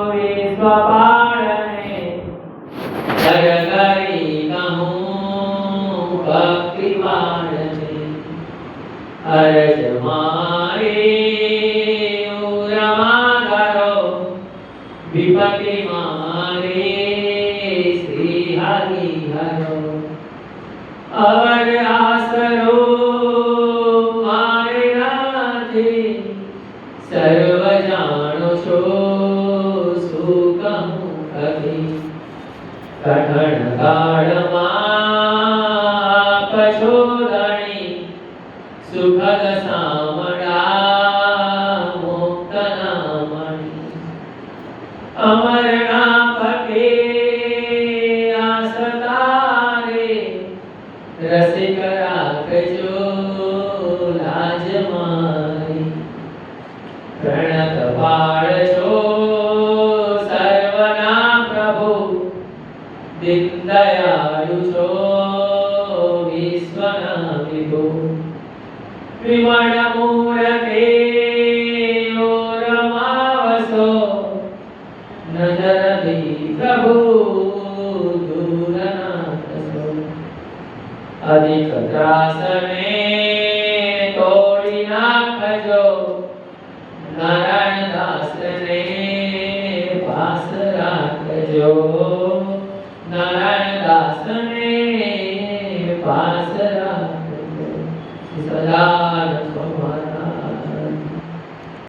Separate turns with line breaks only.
વિશ્વપાળને જગ કરી કહું ભક્તિ પાળને અરજ મારી ઉરમાં કરો વિપતિ મારી શ્રી હરિ હરો અવર આસરો મારે નથી સર્વ જાણો છો શું કહું કદી કઠણ કાળમાં પછો ધણી સુખદ સામડા મુક્ત નામણી અમરના પટે આસતારે રસિક રાખજો લાજ મારી પ્રણત પાળજો સર્વના પ્રભુ દીન દયાળુ છો વિશ્વના વિભુ વિમળ મૂળતે ઓરમાવસો નજરથી પ્રભુ દૂર નાખશો અધિક ત્રાસને તોડી નાખજો નારાયણ દાસને પાસ રાખજો નારાયણ દાસને પાસ